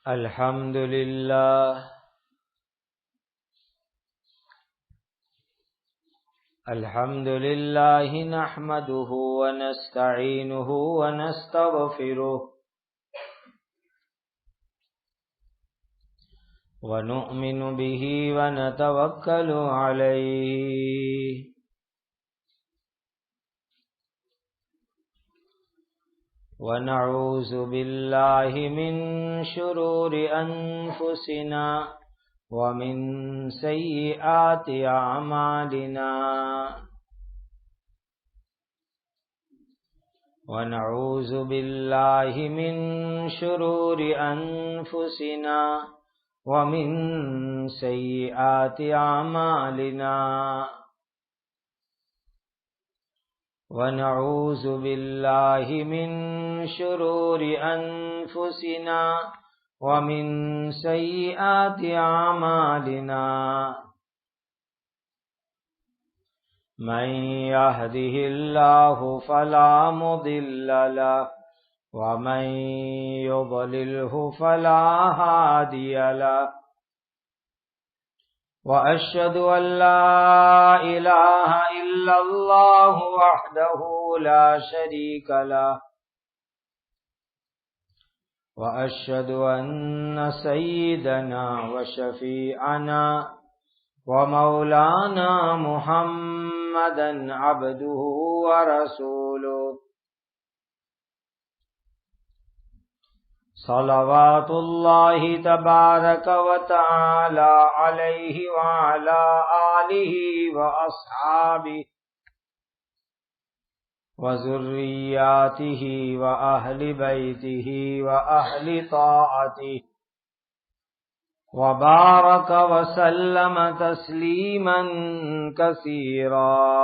الحمد لله نحمده ونستعينه ونستغفره ونؤمن به ونتوكل عليه ونعوذ بالله من شرور أنفسنا ومن سيئات أعمالنا ونعوذ بالله من شرور أنفسنا ومن سيئات أعمالنا ونعوذ بالله من شرور أنفسنا ومن سيئات أعمالنا من يهده الله فلا مضل له ومن يضلله فلا هادي له وأشهد أن لا إله إلا الله وحده لا شريك له وأشهد أن سيدنا وشفيعنا ومولانا محمدا عبده ورسوله صلوات الله تبارك وتعالى عليه وعلى آله وأصحابه وذرياته وأهل بيته وأهل طاعته وبارك وسلم تسليما كثيرا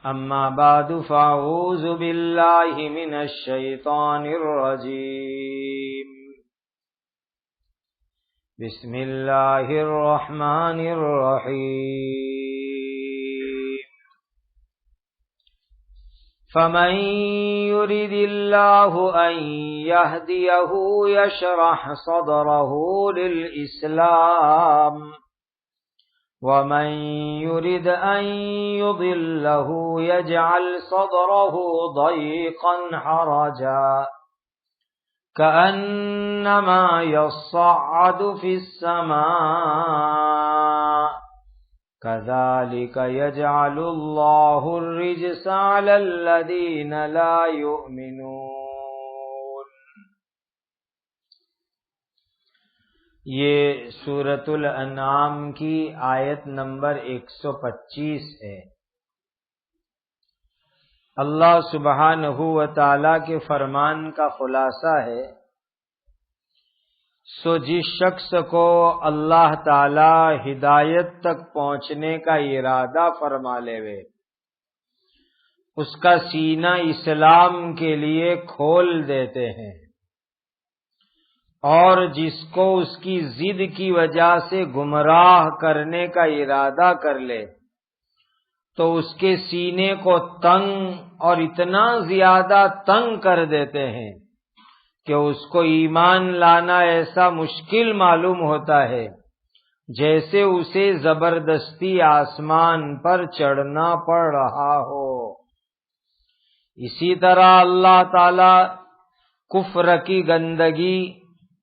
أما بعد فأعوذ بالله من الشيطان الرجيم بسم الله الرحمن الرحيم فمن يرد الله أن يهديه يشرح صدره للإسلام ومن يرد أن يضله يجعل صدره ضيقا حرجا كأنما يصعد في السماء كذلك يجعل الله الرجس على الذين لا يؤمنون. یہ سورۃ الانعام کی آیت نمبر 125 ہے. اللہ سبحانہ و تعالی کے فرمان کا خلاصہ ہے سو جس شخص کو اللہ تعالی ہدایت تک پہنچنے کا ارادہ فرما لے وے اس کا سینہ اسلام کے لیے کھول دیتے ہیں، اور جس کو اس کی ضد کی وجہ سے گمراہ کرنے کا ارادہ کر لے تو اس کے سینے کو تنگ اور اتنا زیادہ تنگ کر دیتے ہیں کہ اس کو ایمان لانا ایسا مشکل معلوم ہوتا ہے جیسے اسے زبردستی آسمان پر چڑھنا پڑ رہا ہو. اسی طرح اللہ تعالی کفر کی گندگی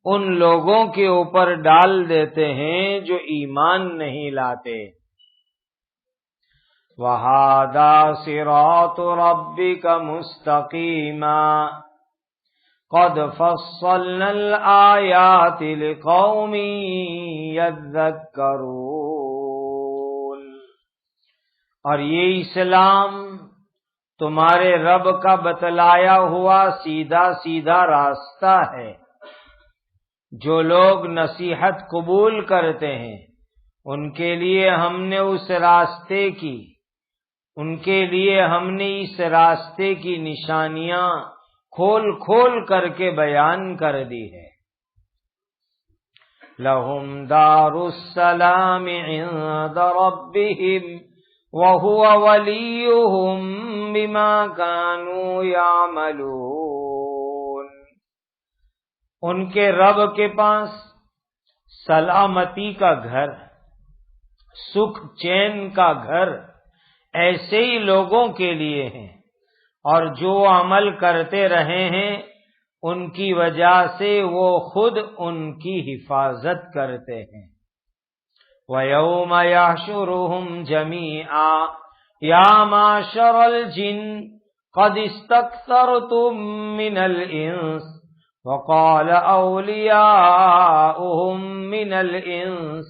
ان لوگوں کے اوپر ڈال دیتے ہیں جو ایمان نہیں لاتے. وَهَذَا صِرَاطُ رَبِّكَ مُسْتَقِيمًا قَدْ فَصَّلْنَا الْآيَاتِ لِقَوْمٍ يَذَّكَّرُونَ. اور یہ اسلام تمہارے رب کا بتلایا ہوا سیدھا سیدھا راستہ ہے. جو لوگ نصیحت قبول کرتے ہیں ان کے لیے ہم نے اس راستے کی نشانیاں کھول کھول کر کے بیان کر دی ہے. لَهُمْ دَارُ السَّلَامِ عِنْدَ رَبِّهِمْ وَهُوَ وَلِيُّهُمْ بِمَا كَانُوا يَعْمَلُونَ. ان کے رب کے پاس سلامتی کا گھر، سکھ چین کا گھر ایسے ہی لوگوں کے لیے ہیں، اور جو عمل کرتے رہے ہیں ان کی وجہ سے وہ خود ان کی حفاظت کرتے ہیں۔ وَيَوْمَ يَحْشُرُهُمْ جَمِيعًا يَا مَعْشَرَ الْجِنِّ قَدِ اسْتَكْثَرْتُم مِّنَ الْإِنسِ وَقَالَ أَوْلِيَاؤُهُم مِّنَ الْإِنسِ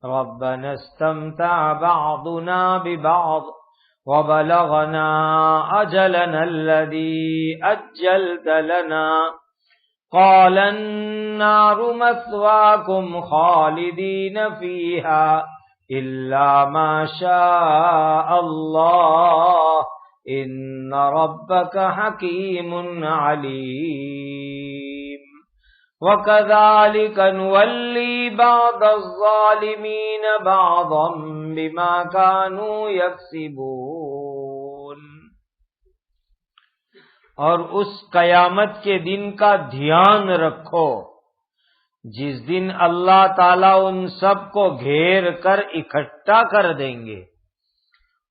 رَبَّنَا اسْتَمْتَعَ بَعْضُنَا بِبَعْضٍ وَبَلَغْنَا أَجَلَنَا الَّذِي أَجَّلْتَ لَنَا قَالَ النَّارُ مَثْوَاكُمْ خَالِدِينَ فِيهَا إِلَّا مَا شَاءَ اللَّهُ إِنَّ رَبَّكَ حَكِيمٌ عَلِيمٌ وَكَذَلِكَ نُوَلِّي بَعْضَ الظَّالِمِينَ بَعْضًا بِمَا كَانُوا يَكْسِبُونَ۔ اور اس قیامت کے دن کا دھیان رکھو جس دن اللہ تعالیٰ ان سب کو گھیر کر اکٹھا کر دیں گے،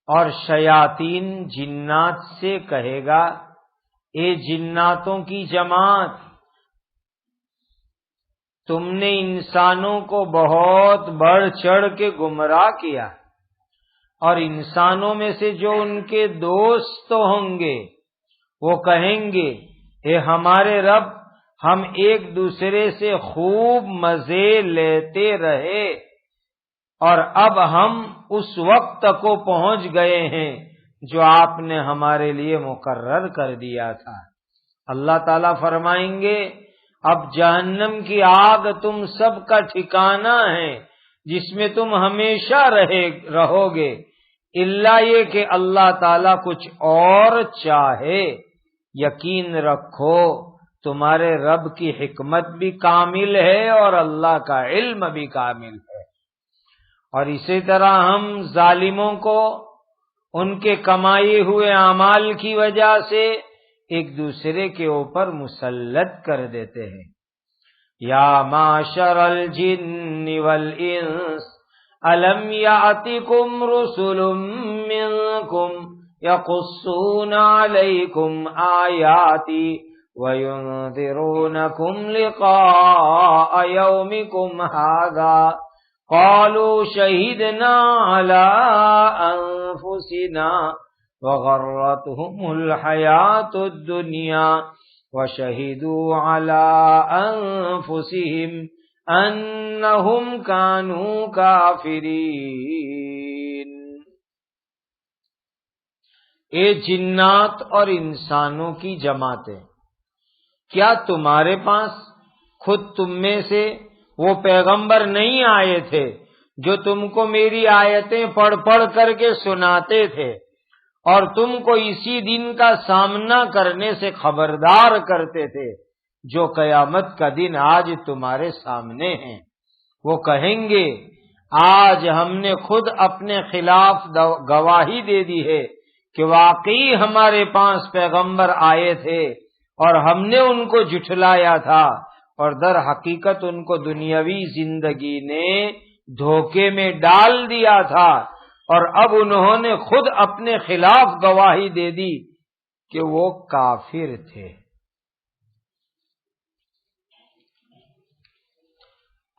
اور شیاطین جنات سے کہے گا، اے جناتوں کی جماعت، تم نے انسانوں کو بہت بڑھ چڑھ کے گمراہ کیا، اور انسانوں میں سے جو ان کے دوست ہوں گے وہ کہیں گے، اے ہمارے رب، ہم ایک دوسرے سے خوب مزے لیتے رہے اور اب ہم اس وقت کو پہنچ گئے ہیں جو آپ نے ہمارے لیے مقرر کر دیا تھا۔ اللہ تعالیٰ فرمائیں گے، اب جہنم کی آگ تم سب کا ٹھکانہ ہے جس میں تم ہمیشہ رہو گے، الا یہ کہ اللہ تعالیٰ کچھ اور چاہے۔ یقین رکھو تمہارے رب کی حکمت بھی کامل ہے اور اللہ کا علم بھی کامل ہے۔ اور اسی طرح ہم ظالموں کو ان کے کمائے ہوئے اعمال کی وجہ سے ایک دوسرے کے اوپر مسلط کر دیتے ہیں۔ یا معشر الجن والانس الم یاتکم رسل منکم یقصون علیکم آیاتی وینذرونکم لقاء یومکم ھذا قالوا شہدنا علی انفسنا وغرتهم الحیاۃ الدنیا وشہدوا علی انفسهم انہم کانوا کافرین۔ اے جنات اور انسانوں کی جماعتیں، کیا تمہارے پاس خود تم میں سے وہ پیغمبر نہیں آئے تھے جو تم کو میری آیتیں پڑھ پڑھ کر کے سناتے تھے اور تم کو اسی دن کا سامنا کرنے سے خبردار کرتے تھے جو قیامت کا دن آج تمہارے سامنے ہے؟ وہ کہیں گے، آج ہم نے خود اپنے خلاف گواہی دے دی ہے کہ واقعی ہمارے پاس پیغمبر آئے تھے اور ہم نے ان کو جھٹلایا تھا، اور در حقیقت ان کو دنیاوی زندگی نے دھوکے میں ڈال دیا تھا، اور اب انہوں نے خود اپنے خلاف گواہی دے دی کہ وہ کافر تھے۔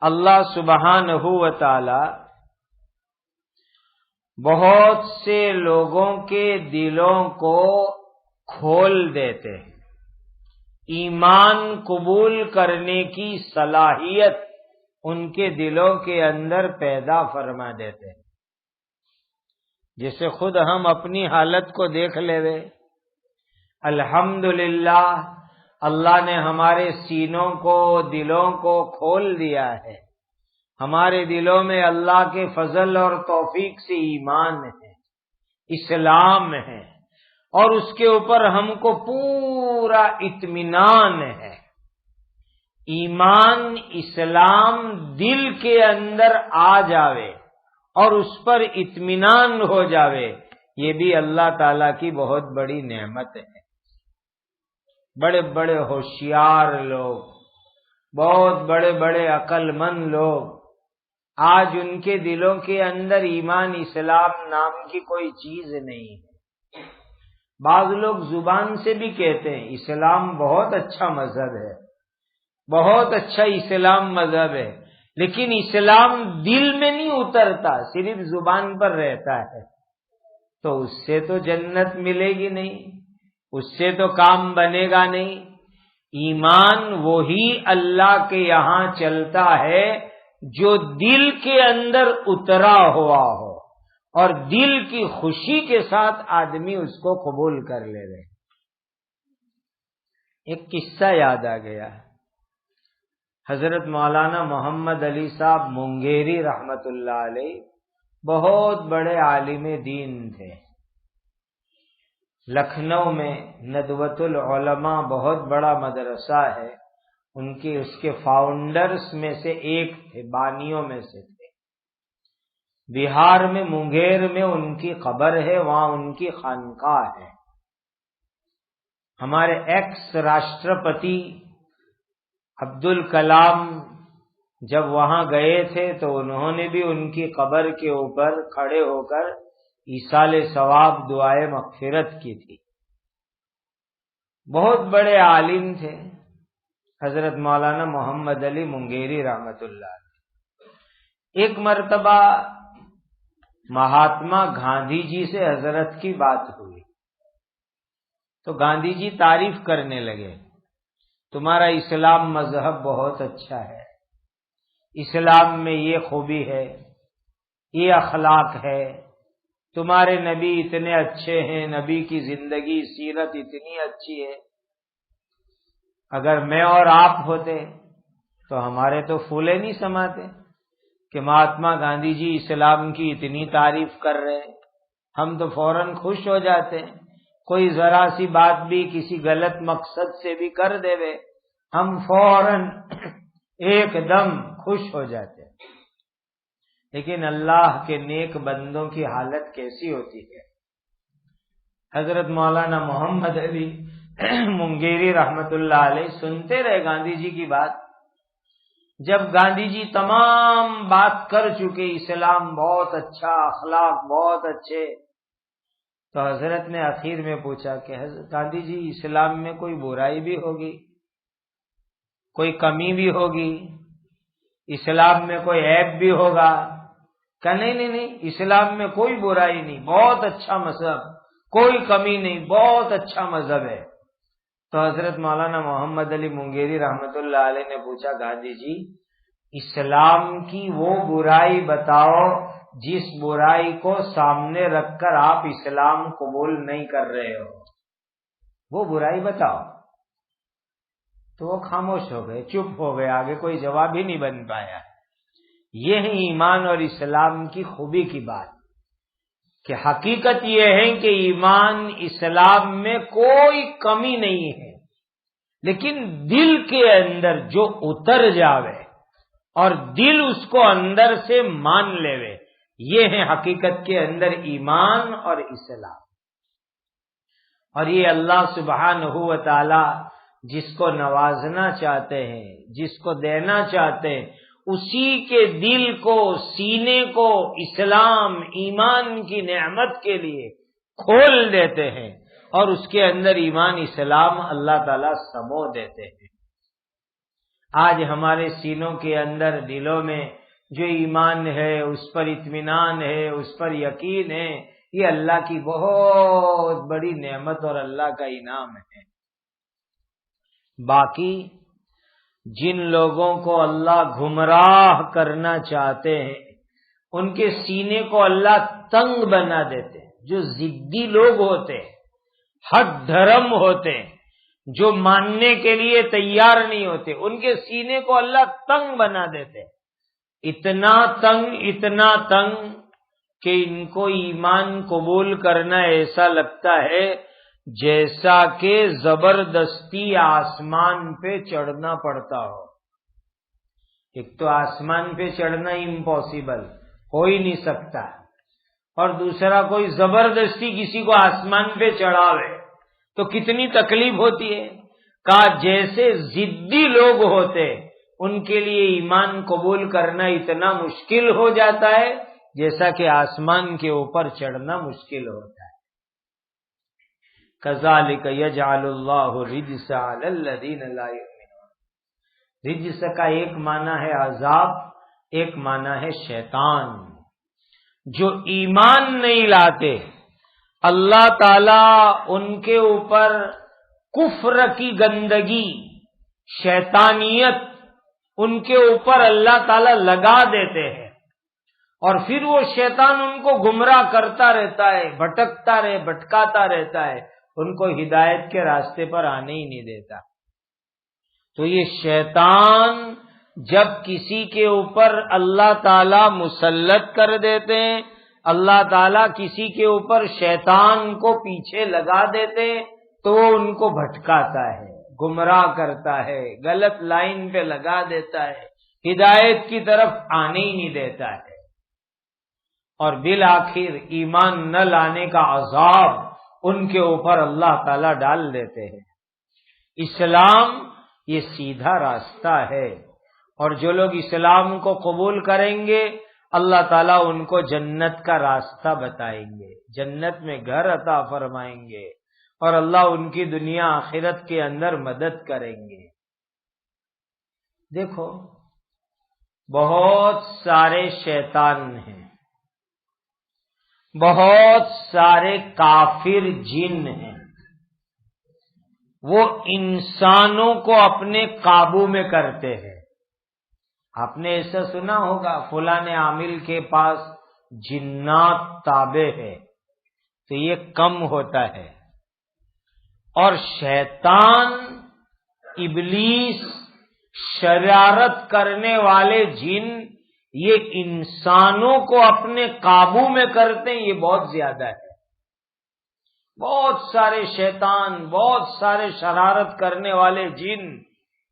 اللہ سبحانہ و تعالی بہت سے لوگوں کے دلوں کو کھول دیتے ہیں، ایمان قبول کرنے کی صلاحیت ان کے دلوں کے اندر پیدا فرما دیتے ہیں۔ جیسے خود ہم اپنی حالت کو دیکھ لے وے، الحمدللہ اللہ نے ہمارے سینوں کو، دلوں کو کھول دیا ہے، ہمارے دلوں میں اللہ کے فضل اور توفیق سے ایمان ہے، اسلام ہے، اور اس کے اوپر ہم کو پورا اطمینان ہے۔ ایمان اسلام دل کے اندر آ جاوے اور اس پر اطمینان ہو جاوے، یہ بھی اللہ تعالی کی بہت بڑی نعمت ہے۔ بڑے بڑے ہوشیار لوگ بہت بڑے بڑے عقل مند لوگ، آج ان کے دلوں کے اندر ایمان اسلام نام کی کوئی چیز نہیں ہے۔ بعض لوگ زبان سے بھی کہتے ہیں اسلام بہت اچھا مذہب ہے، بہت اچھا اسلام مذہب ہے، لیکن اسلام دل میں نہیں اترتا، صرف زبان پر رہتا ہے، تو اس سے تو جنت ملے گی نہیں، اس سے تو کام بنے گا نہیں۔ ایمان وہی اللہ کے یہاں چلتا ہے جو دل کے اندر اترا ہوا ہو اور دل کی خوشی کے ساتھ آدمی اس کو قبول کر لے رہے۔ ایک قصہ یاد آ گیا، حضرت مولانا محمد علی صاحب مونگیری رحمت اللہ علیہ بہت بڑے عالم دین تھے۔ لکھنؤ میں ندوۃ العلماء بہت بڑا مدرسہ ہے، اس کے فاؤنڈرز میں سے ایک تھے، بانیوں میں سے تھے۔ بہار میں منگیر میں ان کی قبر ہے، وہاں ان کی خانقاہ ہے۔ ہمارے ایکس راشٹرپتی عبدالکلام جب وہاں گئے تھے تو انہوں نے بھی ان کی قبر کے اوپر کھڑے ہو کر ایصال ثواب دعائے مغفرت کی تھی۔ بہت بڑے عالم تھے حضرت مولانا محمد علی مونگیری رحمت اللہ علیہ۔ ایک مرتبہ مہاتما گاندھی جی سے حضرت کی بات ہوئی تو گاندھی جی تعریف کرنے لگے، تمہارا اسلام مذہب بہت اچھا ہے، اسلام میں یہ خوبی ہے، یہ اخلاق ہے، تمہارے نبی اتنے اچھے ہیں، نبی کی زندگی سیرت اتنی اچھی ہے، اگر میں اور آپ ہوتے تو ہمارے تو پھولے نہیں سماتے کہ مہاتما گاندھی جی اسلام کی اتنی تعریف کر رہے ہیں، ہم تو فوراً خوش ہو جاتے ہیں، کوئی ذرا سی بات بھی کسی غلط مقصد سے بھی کر دے وے ہم فوراً ایک دم خوش ہو جاتے ہیں۔ لیکن اللہ کے نیک بندوں کی حالت کیسی ہوتی ہے؟ حضرت مولانا محمد علی مونگیری رحمت اللہ علیہ سنتے رہے گاندھی جی کی بات۔ جب گاندھی جی تمام بات کر چکے، اسلام بہت اچھا، اخلاق بہت اچھے، تو حضرت نے آخر میں پوچھا کہ حضرت گاندھی جی اسلام میں کوئی برائی بھی ہوگی، کوئی کمی بھی ہوگی، اسلام میں کوئی عیب بھی ہوگا؟ کہ نہیں، اسلام میں کوئی برائی نہیں، بہت اچھا مذہب، کوئی کمی نہیں، بہت اچھا مذہب ہے۔ تو حضرت مولانا محمد علی مونگیری رحمت اللہ علیہ نے پوچھا گاندھی جی اسلام کی وہ برائی بتاؤ جس برائی کو سامنے رکھ کر آپ اسلام قبول نہیں کر رہے ہو، وہ برائی بتاؤ۔ تو وہ خاموش ہو گئے، چپ ہو گئے، آگے کوئی جواب ہی نہیں بن پایا۔ یہ ہے ایمان اور اسلام کی خوبی کی بات کہ حقیقت یہ ہے کہ ایمان اسلام میں کوئی کمی نہیں ہے، لیکن دل کے اندر جو اتر جاوے اور دل اس کو اندر سے مان لیوے، یہ ہے حقیقت کے اندر ایمان اور اسلام۔ اور یہ اللہ سبحانہ و تعالی جس کو نوازنا چاہتے ہیں، جس کو دینا چاہتے ہیں، اسی کے دل کو، سینے کو اسلام ایمان کی نعمت کے لیے کھول دیتے ہیں اور اس کے اندر ایمان اسلام اللہ تعالیٰ سمو دیتے ہیں۔ آج ہمارے سینوں کے اندر، دلوں میں جو ایمان ہے، اس پر اطمینان ہے، اس پر یقین ہے، یہ اللہ کی بہت بڑی نعمت اور اللہ کا انعام ہے۔ باقی جن لوگوں کو اللہ گمراہ کرنا چاہتے ہیں ان کے سینے کو اللہ تنگ بنا دیتے ہیں۔ جو ضدی لوگ ہوتے ہیں، ہٹ دھرم ہوتے ہیں، جو ماننے کے لیے تیار نہیں ہوتے، ان کے سینے کو اللہ تنگ بنا دیتے ہیں، اتنا تنگ کہ ان کو ایمان قبول کرنا ایسا لگتا ہے جیسا کہ زبردستی آسمان پہ چڑھنا پڑتا ہو۔ ایک تو آسمان پہ چڑھنا امپاسبل، ہو ہی نہیں سکتا، اور دوسرا کوئی زبردستی کسی کو آسمان پہ چڑھاوے تو کتنی تکلیف ہوتی ہے۔ کہا جیسے ضدی لوگ ہوتے ان کے لیے ایمان قبول کرنا اتنا مشکل ہو جاتا ہے جیسا کہ آسمان کے اوپر چڑھنا مشکل ہوتا ہے۔ کذالک یجعل اللہ الرجس علی الذین لا یؤمنون۔ رجس کا ایک معنی ہے عذاب، ایک معنی ہے شیطان۔ جو ایمان نہیں لاتے اللہ تعالی ان کے اوپر کفر کی گندگی، شیطانیت ان کے اوپر اللہ تعالی لگا دیتے ہیں، اور پھر وہ شیطان ان کو گمراہ کرتا رہتا ہے، بھٹکاتا رہتا ہے، ان کو ہدایت کے راستے پر آنے ہی نہیں دیتا۔ تو یہ شیطان جب کسی کے اوپر اللہ تعالی مسلط کر دیتے ہیں، اللہ تعالیٰ کسی کے اوپر شیطان کو پیچھے لگا دیتے تو وہ ان کو بھٹکاتا ہے، گمراہ کرتا ہے، غلط لائن پہ لگا دیتا ہے، ہدایت کی طرف آنے ہی نہیں دیتا ہے، اور بالآخر ایمان نہ لانے کا عذاب ان کے اوپر اللہ تعالیٰ ڈال دیتے ہیں۔ اسلام یہ سیدھا راستہ ہے، اور جو لوگ اسلام کو قبول کریں گے اللہ تعالیٰ ان کو جنت کا راستہ بتائیں گے، جنت میں گھر عطا فرمائیں گے، اور اللہ ان کی دنیا آخرت کے اندر مدد کریں گے۔ دیکھو بہت سارے شیطان ہیں، بہت سارے کافر جن ہیں، وہ انسانوں کو اپنے قابو میں کرتے ہیں۔ آپ نے ایسا سنا ہوگا فلاں عامل کے پاس جنات تابع ہے، تو یہ کم ہوتا ہے۔ اور شیطان، ابلیس، شرارت کرنے والے جن یہ انسانوں کو اپنے قابو میں کرتے ہیں، یہ بہت زیادہ ہے۔ بہت سارے شیطان، بہت سارے شرارت کرنے والے جن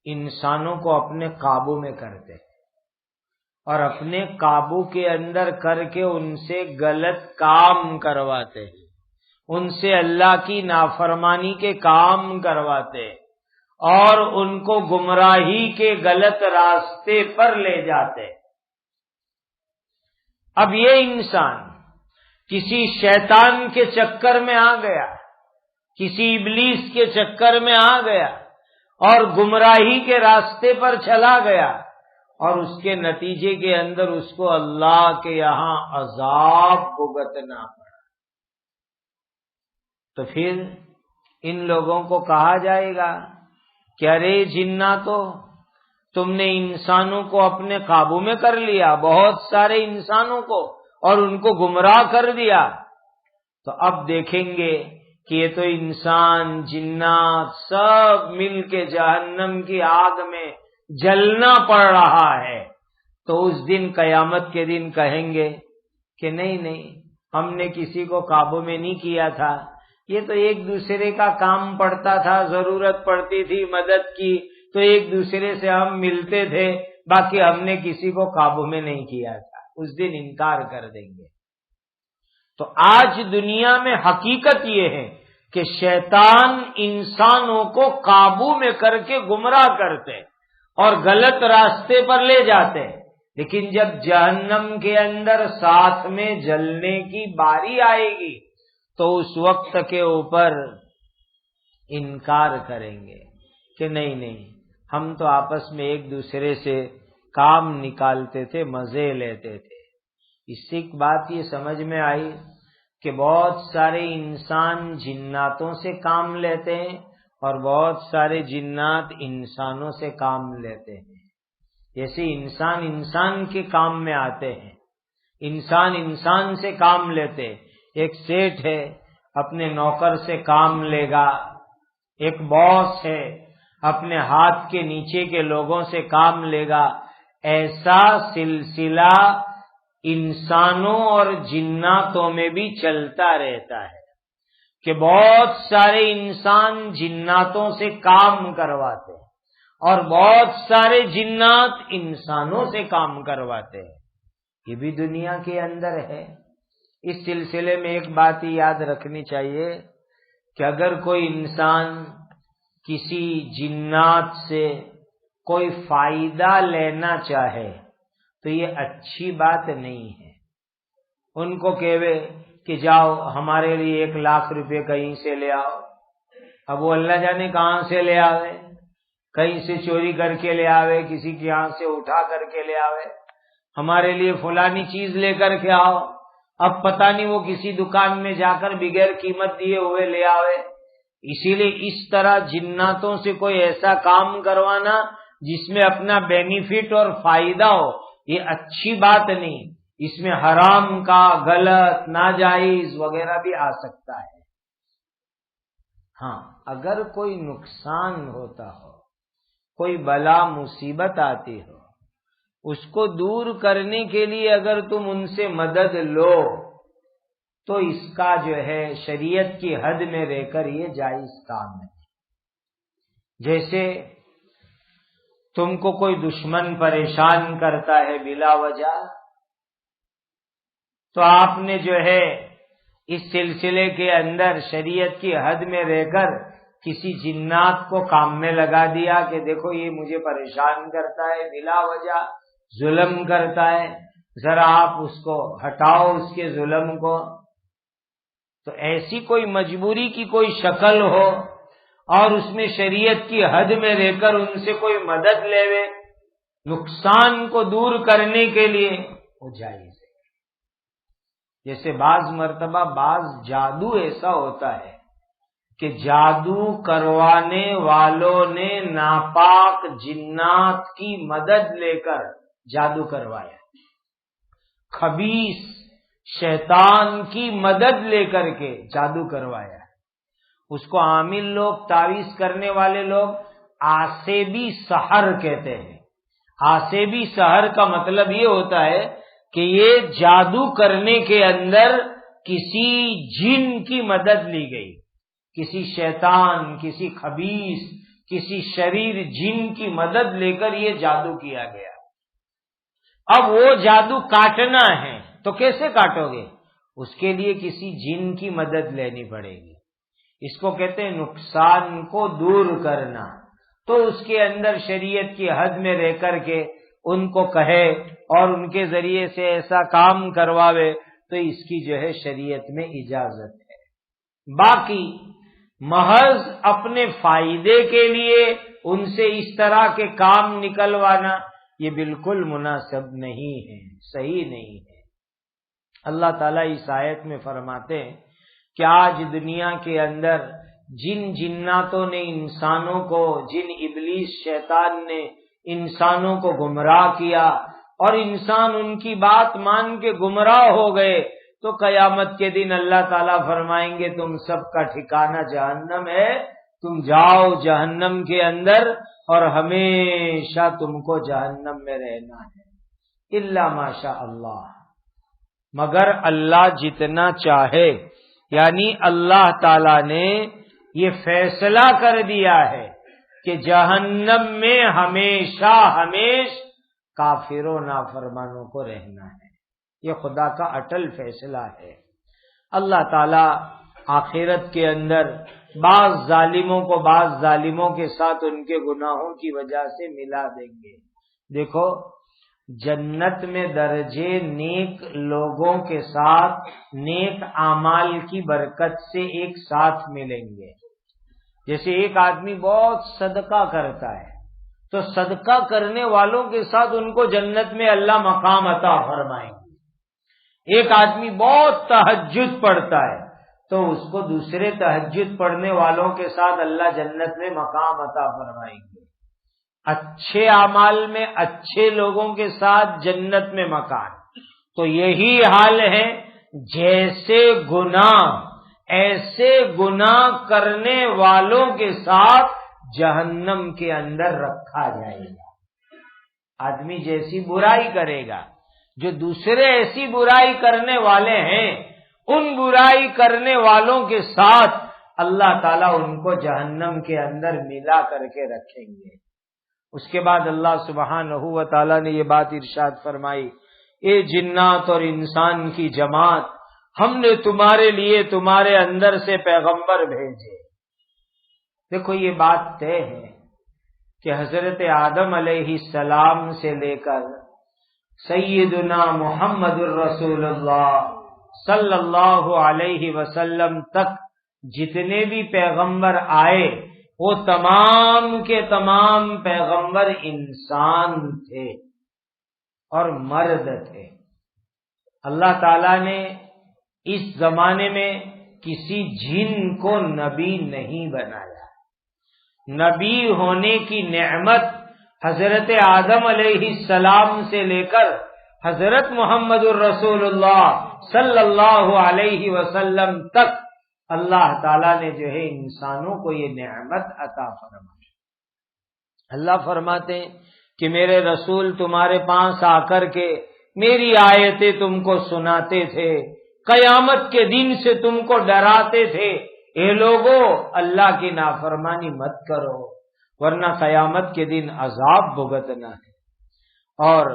انسانوں کو اپنے قابو میں کرتے ہیں، اور اپنے قابو کے اندر کر کے ان سے غلط کام کرواتے ہیں، ان سے اللہ کی نافرمانی کے کام کرواتے ہیں، اور ان کو گمراہی کے غلط راستے پر لے جاتے ہیں۔ اب یہ انسان کسی شیطان کے چکر میں آ گیا، کسی ابلیس کے چکر میں آ گیا، اور گمراہی کے راستے پر چلا گیا، اور اس کے نتیجے کے اندر اس کو اللہ کے یہاں عذاب بھگتنا پڑا، تو پھر ان لوگوں کو کہا جائے گا کہ ارے جناتو، تم نے انسانوں کو اپنے قابو میں کر لیا، بہت سارے انسانوں کو، اور ان کو گمراہ کر دیا، تو اب دیکھیں گے کہ یہ تو انسان جنات سب مل کے جہنم کی آگ میں جلنا پڑ رہا ہے۔ تو اس دن قیامت کے دن کہیں گے کہ نہیں، ہم نے کسی کو قابو میں نہیں کیا تھا، یہ تو ایک دوسرے کا کام پڑتا تھا، ضرورت پڑتی تھی مدد کی تو ایک دوسرے سے ہم ملتے تھے، باقی ہم نے کسی کو قابو میں نہیں کیا تھا۔ اس دن انکار کر دیں گے۔ تو آج دنیا میں حقیقت یہ ہے کہ شیطان انسانوں کو قابو میں کر کے گمراہ کرتے اور غلط راستے پر لے جاتے، لیکن جب جہنم کے اندر ساتھ میں جلنے کی باری آئے گی تو اس وقت کے اوپر انکار کریں گے کہ نہیں، ہم تو آپس میں ایک دوسرے سے کام نکالتے تھے، مزے لیتے تھے۔ اس سے ایک بات یہ سمجھ میں آئی کہ بہت سارے انسان جناتوں سے کام لیتے ہیں، اور بہت سارے جنات انسانوں سے کام لیتے ہیں۔ جیسے انسان کے کام میں آتے ہیں، انسان سے کام لیتے۔ ایک سیٹ ہے اپنے نوکر سے کام لے گا، ایک باس ہے اپنے ہاتھ کے نیچے کے لوگوں سے کام لے گا۔ ایسا سلسلہ انسانوں اور جناتوں میں بھی چلتا رہتا ہے کہ بہت سارے انسان جناتوں سے کام کرواتے ہیں، اور بہت سارے جنات انسانوں سے کام کرواتے ہیں۔ یہ بھی دنیا کے اندر ہے۔ اس سلسلے میں ایک بات یاد رکھنی چاہیے کہ اگر کوئی انسان کسی جنات سے کوئی فائدہ لینا چاہے تو یہ اچھی بات نہیں ہے۔ ان کو کہوے کہ جاؤ ہمارے لیے 1,00,000 روپے کہیں سے لے آؤ، اب وہ اللہ جانے کہاں سے لے آوے، کہیں سے چوری کر کے لے آوے، کسی کے یہاں سے اٹھا کر کے لے آوے، ہمارے لیے فلانی چیز لے کر کے آؤ، اب پتہ نہیں وہ کسی دکان میں جا کر بغیر قیمت دیے ہوئے لے آوے۔ اسی لیے اس طرح جناتوں سے کوئی ایسا کام کروانا جس میں اپنا بینیفٹ اور فائدہ ہو، یہ اچھی بات نہیں، اس میں حرام کا، غلط، ناجائز وغیرہ بھی آ سکتا ہے۔ ہاں اگر کوئی نقصان ہوتا ہو، کوئی بلا مصیبت آتی ہو، اس کو دور کرنے کے لیے اگر تم ان سے مدد لو تو اس کا جو ہے شریعت کی حد میں رہ کر یہ جائز کام ہے۔ جیسے تم کو کوئی دشمن پریشان کرتا ہے بلا وجہ، تو آپ نے جو ہے اس سلسلے کے اندر شریعت کی حد میں رہ کر کسی جنات کو کام میں لگا دیا کہ دیکھو یہ مجھے پریشان کرتا ہے، بلا وجہ ظلم کرتا ہے، ذرا آپ اس کو ہٹاؤ اس کے ظلم کو۔ تو ایسی کوئی مجبوری کی کوئی شکل ہو اور اس میں شریعت کی حد میں رہ کر ان سے کوئی مدد لے نقصان کو دور کرنے کے لیے، وہ جائز ہے۔ جیسے بعض مرتبہ بعض جادو ایسا ہوتا ہے کہ جادو کروانے والوں نے ناپاک جنات کی مدد لے کر جادو کروایا، خبیث شیطان کی مدد لے کر کے جادو کروایا۔ اس کو عامل لوگ، تعویذ کرنے والے لوگ آسیبی سحر کہتے ہیں۔ آسیبی سحر کا مطلب یہ ہوتا ہے کہ یہ جادو کرنے کے اندر کسی جن کی مدد لی گئی، کسی شیطان، کسی خبیث، کسی شریر جن کی مدد لے کر یہ جادو کیا گیا۔ اب وہ جادو کاٹنا ہے تو کیسے کاٹو گے؟ اس کے لیے کسی جن کی مدد لینی پڑے گی۔ اس کو کہتے ہیں نقصان کو دور کرنا۔ تو اس کے اندر شریعت کی حد میں رہ کر کے ان کو کہے اور ان کے ذریعے سے ایسا کام کرواوے تو اس کی جو ہے شریعت میں اجازت ہے۔ باقی محض اپنے فائدے کے لیے ان سے اس طرح کے کام نکلوانا یہ بالکل مناسب نہیں ہے، صحیح نہیں ہے۔ اللہ تعالیٰ اس آیت میں فرماتے ہیں کہ آج دنیا کے اندر جن جناتوں نے انسانوں کو، جن ابلیس شیطان نے انسانوں کو گمراہ کیا اور انسان ان کی بات مان کے گمراہ ہو گئے، تو قیامت کے دن اللہ تعالیٰ فرمائیں گے تم سب کا ٹھکانہ جہنم ہے، تم جاؤ جہنم کے اندر اور ہمیشہ تم کو جہنم میں رہنا ہے، الا ماشاء اللہ، مگر اللہ جتنا چاہے۔ یعنی اللہ تعالیٰ نے یہ فیصلہ کر دیا ہے کہ جہنم میں ہمیشہ کافروں نافرمانوں کو رہنا ہے، یہ خدا کا اٹل فیصلہ ہے۔ اللہ تعالیٰ آخرت کے اندر بعض ظالموں کو بعض ظالموں کے ساتھ ان کے گناہوں کی وجہ سے ملا دیں گے۔ دیکھو جنت میں درجے نیک لوگوں کے ساتھ نیک اعمال کی برکت سے ایک ساتھ ملیں گے۔ جیسے ایک آدمی بہت صدقہ کرتا ہے تو صدقہ کرنے والوں کے ساتھ ان کو جنت میں اللہ مقام عطا فرمائیں گے۔ ایک آدمی بہت تہجد پڑھتا ہے تو اس کو دوسرے تہجد پڑھنے والوں کے ساتھ اللہ جنت میں مقام عطا فرمائیں گے۔ اچھے اعمال میں اچھے لوگوں کے ساتھ جنت میں مکان۔ تو یہی حال ہے، جیسے گناہ ایسے گناہ کرنے والوں کے ساتھ جہنم کے اندر رکھا جائے گا۔ آدمی جیسی برائی کرے گا، جو دوسرے ایسی برائی کرنے والے ہیں، ان برائی کرنے والوں کے ساتھ اللہ تعالیٰ ان کو جہنم کے اندر ملا کر کے رکھیں گے۔ اس کے بعد اللہ سبحانہ و تعالیٰ نے یہ بات ارشاد فرمائی، اے جنات اور انسان کی جماعت، ہم نے تمہارے لیے تمہارے اندر سے پیغمبر بھیجے۔ دیکھو یہ بات طے ہے کہ حضرت آدم علیہ السلام سے لے کر سیدنا محمد الرسول اللہ صلی اللہ علیہ وسلم تک جتنے بھی پیغمبر آئے وہ تمام کے تمام پیغمبر انسان تھے اور مرد تھے۔ اللہ تعالی نے اس زمانے میں کسی جن کو نبی نہیں بنایا۔ نبی ہونے کی نعمت حضرت آدم علیہ السلام سے لے کر حضرت محمد الرسول اللہ صلی اللہ علیہ وسلم تک اللہ تعالیٰ نے جو ہے انسانوں کو یہ نعمت عطا فرمائی۔ اللہ فرماتے ہیں کہ میرے رسول تمہارے پاس آ کر کے میری آیتیں تم کو سناتے تھے، قیامت کے دن سے تم کو ڈراتے تھے، اے لوگو اللہ کی نافرمانی مت کرو ورنہ قیامت کے دن عذاب بھگتنا ہے۔ اور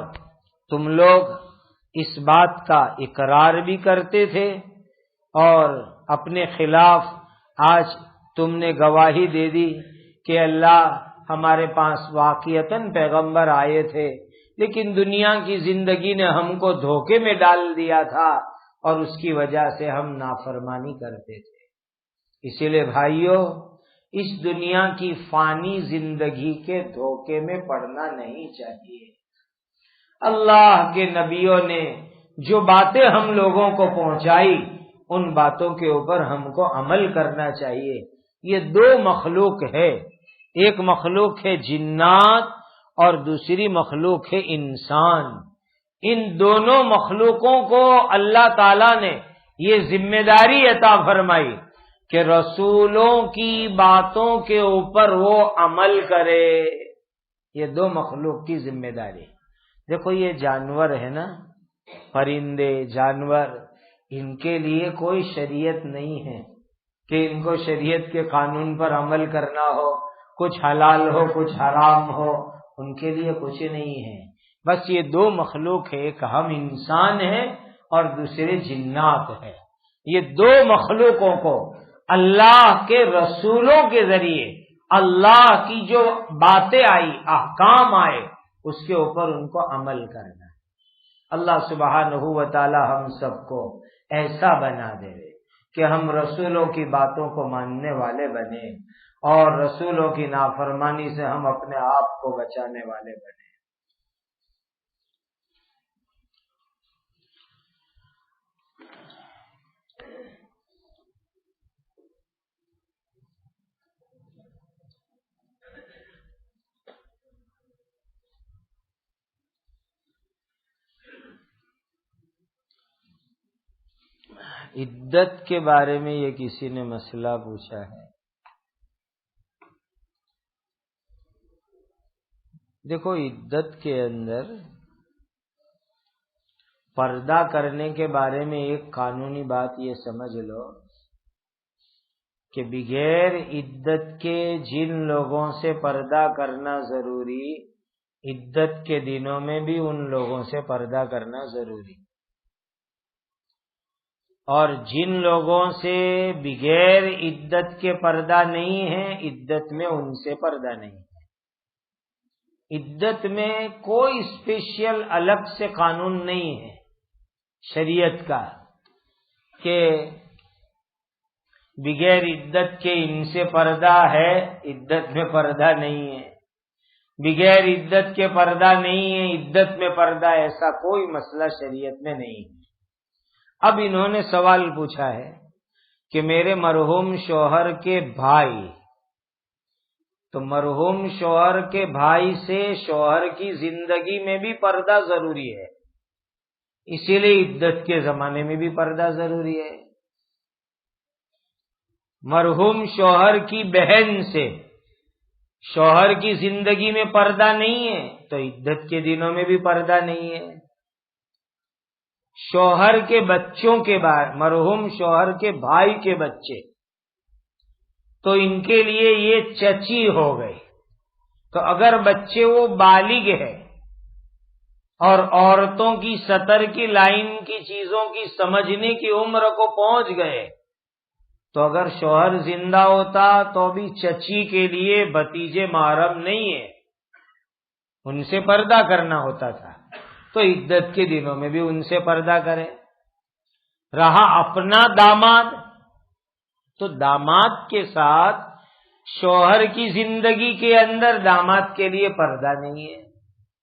تم لوگ اس بات کا اقرار بھی کرتے تھے اور اپنے خلاف آج تم نے گواہی دے دی کہ اللہ ہمارے پاس واقعتاً پیغمبر آئے تھے، لیکن دنیا کی زندگی نے ہم کو دھوکے میں ڈال دیا تھا اور اس کی وجہ سے ہم نافرمانی کرتے تھے۔ اسی لیے بھائیو، اس دنیا کی فانی زندگی کے دھوکے میں پڑنا نہیں چاہیے۔ اللہ کے نبیوں نے جو باتیں ہم لوگوں کو پہنچائی ان باتوں کے اوپر ہم کو عمل کرنا چاہیے۔ یہ دو مخلوق ہے، ایک مخلوق ہے جنات اور دوسری مخلوق ہے انسان۔ ان دونوں مخلوقوں کو اللہ تعالی نے یہ ذمہ داری عطا فرمائی کہ رسولوں کی باتوں کے اوپر وہ عمل کرے۔ یہ دو مخلوق کی ذمہ داری۔ دیکھو یہ جانور ہے نا، پرندے جانور، ان کے لیے کوئی شریعت نہیں ہے کہ ان کو شریعت کے قانون پر عمل کرنا ہو، کچھ حلال ہو کچھ حرام ہو، ان کے لیے کچھ نہیں ہے۔ بس یہ دو مخلوق ہے، ایک ہم انسان ہیں اور دوسرے جنات ہیں۔ یہ دو مخلوقوں کو اللہ کے رسولوں کے ذریعے اللہ کی جو باتیں آئی، احکام آئے، اس کے اوپر ان کو عمل کرنا ہے۔ اللہ سبحانہ و تعالی ہم سب کو ایسا بنا دے کہ ہم رسولوں کی باتوں کو ماننے والے بنے اور رسولوں کی نافرمانی سے ہم اپنے آپ کو بچانے والے بنے۔ عدت کے بارے میں یہ کسی نے مسئلہ پوچھا ہے۔ دیکھو عدت کے اندر پردہ کرنے کے بارے میں ایک قانونی بات یہ سمجھ لو کہ بغیر عدت کے جن لوگوں سے پردہ کرنا ضروری، عدت کے دنوں میں بھی ان لوگوں سے پردہ کرنا ضروری، اور جن لوگوں سے بغیر عدت کے پردہ نہیں ہے، عدت میں ان سے پردہ نہیں ہے۔ عدت میں کوئی اسپیشل الگ سے قانون نہیں ہے شریعت کا کہ بغیر عدت کے ان سے پردہ ہے، عدت میں پردہ نہیں ہے، بغیر عدت کے پردہ نہیں ہے، عدت میں پردہ، ایسا کوئی مسئلہ شریعت میں نہیں ہے۔ اب انہوں نے سوال پوچھا ہے کہ میرے مرحوم شوہر کے بھائی، تو مرحوم شوہر کے بھائی سے شوہر کی زندگی میں بھی پردہ ضروری ہے، اسی لیے عدت کے زمانے میں بھی پردہ ضروری ہے۔ مرحوم شوہر کی بہن سے شوہر کی زندگی میں پردہ نہیں ہے تو عدت کے دنوں میں بھی پردہ نہیں ہے۔ شوہر کے بچوں کے بعد مرحوم شوہر کے بھائی کے بچے، تو ان کے لیے یہ چچی ہو گئے، تو اگر بچے وہ بالغ ہے اور عورتوں کی سطر کی لائن کی چیزوں کی سمجھنے کی عمر کو پہنچ گئے، تو اگر شوہر زندہ ہوتا تو بھی چچی کے لیے بھتیجے محرم نہیں ہے، ان سے پردہ کرنا ہوتا تھا، تو عدت کے دنوں میں بھی ان سے پردہ کرے۔ رہا اپنا داماد، تو داماد کے ساتھ شوہر کی زندگی کے اندر داماد کے لیے پردہ نہیں ہے،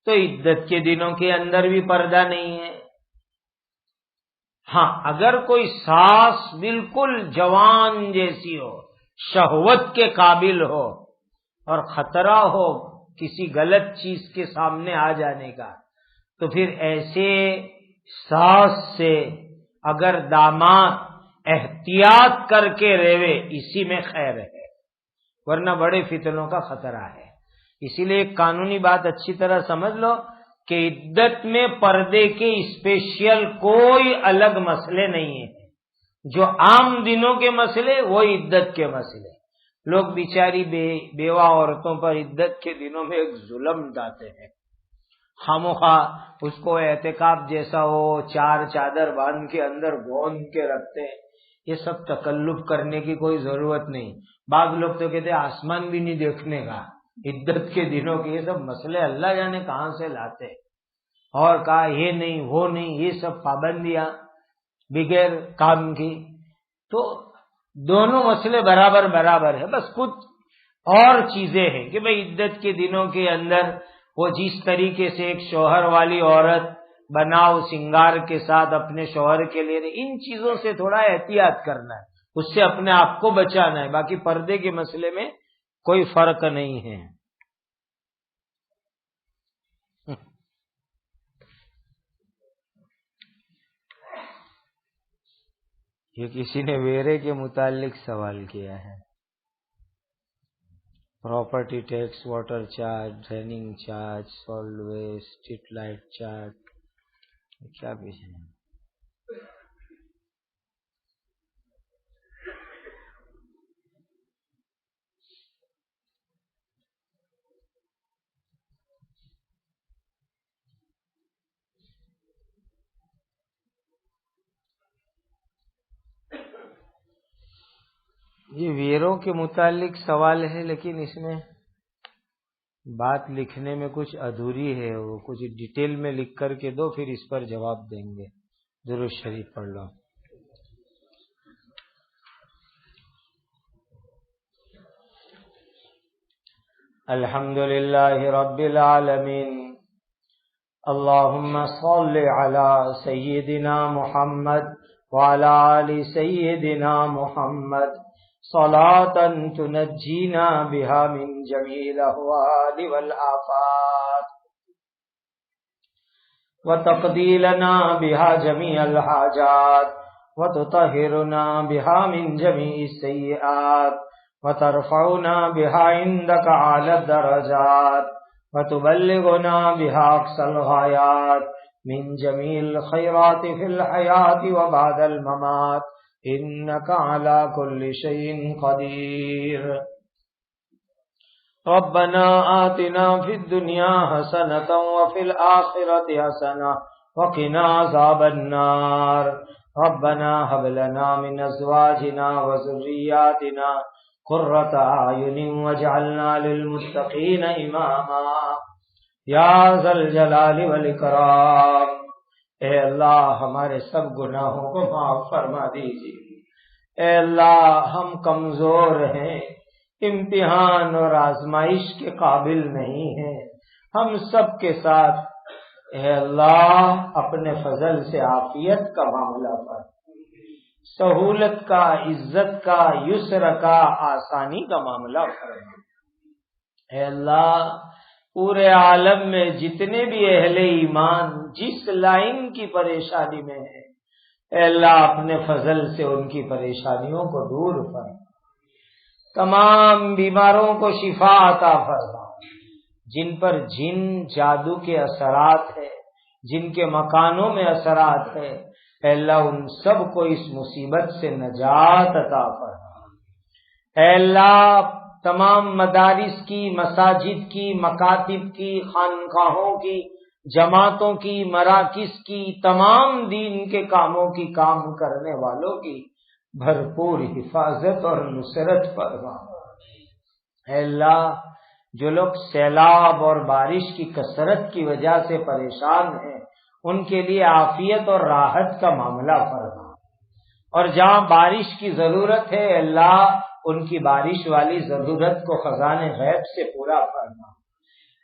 تو عدت کے دنوں کے اندر بھی پردہ نہیں ہے۔ ہاں، اگر کوئی ساس بالکل جوان جیسی ہو، شہوت کے قابل ہو اور خطرہ ہو کسی غلط چیز کے سامنے آ جانے کا، تو پھر ایسے ساس سے اگر داماد احتیاط کر کے رہے اسی میں خیر ہے، ورنہ بڑے فتنوں کا خطرہ ہے۔ اسی لیے ایک قانونی بات اچھی طرح سمجھ لو کہ عدت میں پردے کے اسپیشل کوئی الگ مسئلے نہیں ہیں۔ جو عام دنوں کے مسئلے وہ عدت کے مسئلے۔ لوگ بیچاری بیوہ عورتوں پر عدت کے دنوں میں ایک ظلم ڈالتے ہیں، خامخواہ اس کو اعتکاف جیسا ہو، چار چادر باندھ کے اندر گوندھ کے رکھتے ہیں۔ یہ سب تکلف کرنے کی کوئی ضرورت نہیں۔ بعض لوگ تو کہتے ہیں آسمان بھی نہیں دیکھنے کا عدت کے دنوں کے، یہ سب مسئلے اللہ جانے کہاں سے لاتے، اور کہا یہ نہیں وہ نہیں، یہ سب پابندیاں بغیر کام کی۔ تو دونوں مسئلے برابر برابر ہے، بس کچھ اور چیزیں ہیں کہ بھئی عدت کے دنوں کے اندر وہ جس طریقے سے ایک شوہر والی عورت بناؤ سنگار کے ساتھ اپنے شوہر کے لیے، ان چیزوں سے تھوڑا احتیاط کرنا ہے، اس سے اپنے آپ کو بچانا ہے۔ باقی پردے کے مسئلے میں کوئی فرق نہیں ہے۔ یہ کسی نے ویرے کے متعلق سوال کیا ہے۔ Property tax, water charge, draining charge, solid waste, street light charge, کیا پیچھے ہے؟ یہ ویروں کے متعلق سوال ہے، لیکن اس میں بات لکھنے میں کچھ ادھوری ہے، وہ کچھ ڈیٹیل میں لکھ کر کے دو، پھر اس پر جواب دیں گے۔ درود شریف پڑھ لو۔ الحمد للہ رب العالمین، اللہم صل علی سیدنا محمد وعلی آل سیدنا محمد صلاة تنجینا بها من جمیع الاحوال والآفات وتقضی لنا بها جمیع الحاجات وتطہرنا بها من جمیع السیئات وترفعنا بها عندك اعلی الدرجات وتبلغنا بها اقصى الغایات من جمیع الخیرات فی الحیاة وبعد الممات انك على كل شيء قدير ربنا آتنا في الدنيا حسنة وفي الآخرة حسنة وقنا عذاب النار ربنا هب لنا من أزواجنا وذرياتنا قرة أعين واجعلنا للمتقين إماما یا ذا الجلال والإکرام۔ اے اللہ ہمارے سب گناہوں کو معاف فرما دیجیے۔ اے اللہ ہم کمزور ہیں، امتحان اور آزمائش کے قابل نہیں ہیں، ہم سب کے ساتھ اے اللہ اپنے فضل سے عافیت کا معاملہ پر، سہولت کا، عزت کا، یسر کا، آسانی کا معاملہ فرما۔ اے اللہ پورے عالم میں جتنے بھی اہل ایمان جس لائن کی پریشانی میں ہیں، اے اللہ اپنے فضل سے ان کی پریشانیوں کو دور فرما، تمام بیماروں کو شفا عطا فرما، جن پر جن جادو کے اثرات ہیں، جن کے مکانوں میں اثرات ہیں، اے اللہ ان سب کو اس مصیبت سے نجات عطا فرما۔ اے اللہ تمام مدارس کی، مساجد کی، مکاتب کی، خانقاہوں کی، جماعتوں کی، مراکز کی، تمام دین کے کاموں کی کام کرنے والوں کی بھرپور حفاظت اور نصرت فرما۔ اے اللہ جو لوگ سیلاب اور بارش کی کثرت کی وجہ سے پریشان ہیں ان کے لیے عافیت اور راحت کا معاملہ فرما، اور جہاں بارش کی ضرورت ہے اللہ ان کی بارش والی ضرورت کو خزانے غیب سے پورا فرما،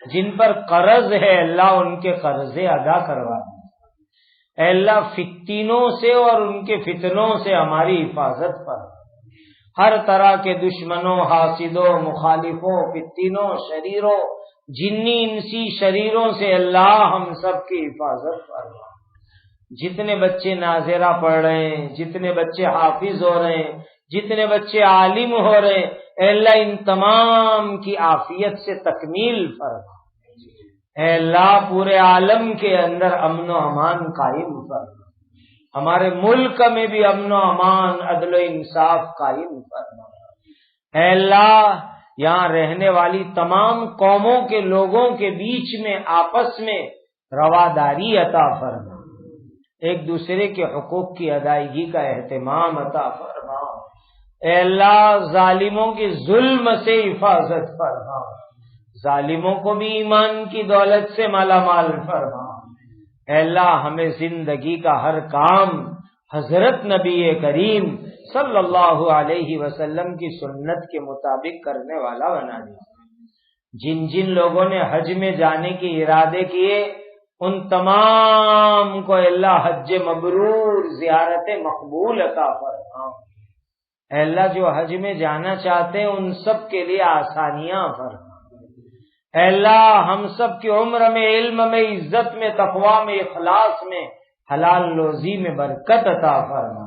جن پر قرض ہے اللہ ان کے قرضے ادا کروا دے، اے اللہ فتنوں سے اور ان کے فتنوں سے ہماری حفاظت فرما، ہر طرح کے دشمنوں، حاسدوں، مخالفوں، فتنوں، شریروں، جنی انسی شریروں سے اللہ ہم سب کی حفاظت فرما۔ جتنے بچے ناظرہ پڑھ رہے ہیں، جتنے بچے حافظ ہو رہے ہیں، جتنے بچے عالم ہو رہے ہیں، اے اللہ ان تمام کی عافیت سے تکمیل فرما، اے اللہ پورے عالم کے اندر امن و امان قائم فرما، ہمارے ملک میں بھی امن و امان، عدل و انصاف قائم فرما، اے اللہ یہاں رہنے والی تمام قوموں کے لوگوں کے بیچ میں آپس میں رواداری عطا فرما، ایک دوسرے کے حقوق کی ادائیگی کا اہتمام عطا فرما، اے اللہ ظالموں کے ظلم سے حفاظت فرما، ظالموں کو بھی ایمان کی دولت سے مالا مال فرما، اے اللہ ہمیں زندگی کا ہر کام حضرت نبی کریم صلی اللہ علیہ وسلم کی سنت کے مطابق کرنے والا بنا دے، جن جن لوگوں نے حج میں جانے کے ارادے کیے ان تمام کو اللہ حج مبرور، زیارت مقبول عطا فرما، اے اللہ جو حج میں جانا چاہتے ہیں ان سب کے لیے آسانیاں فرما، اے اللہ ہم سب کی عمر میں، علم میں، عزت میں، تقوی میں، اخلاص میں، حلال روزی میں برکت عطا فرما،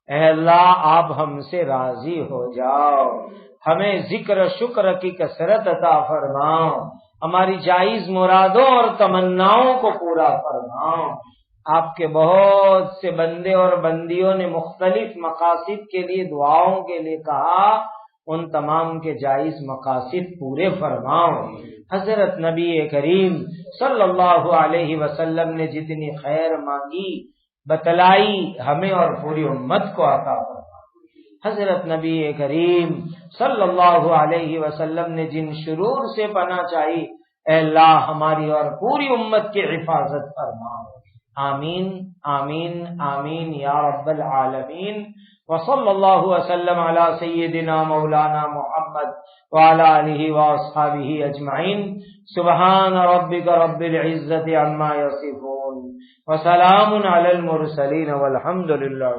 اے اللہ آپ ہم سے راضی ہو جاؤ، ہمیں ذکر شکر کی کثرت عطا فرماؤ، ہماری جائز مرادوں اور تمناؤں کو پورا فرماؤ، آپ کے بہت سے بندے اور بندیوں نے مختلف مقاصد کے لیے دعاؤں کے لیے کہا، ان تمام کے جائز مقاصد پورے فرماؤ، حضرت نبی کریم صلی اللہ علیہ وسلم نے جتنی خیر مانگی بتلائی ہمیں اور پوری امت کو عطا فرما، حضرت نبی کریم صلی اللہ علیہ وسلم نے جن شرور سے پناہ چاہی اے اللہ ہماری اور پوری امت کی حفاظت فرما، آمین آمین آمین یا رب العالمین، وصلی اللہ وسلم علی سیدنا مولانا محمد وعلی آلہ واصحابہ اجمعین، سبحان ربک رب العزت عما یصفون وسلام علی المرسلین والحمد للہ۔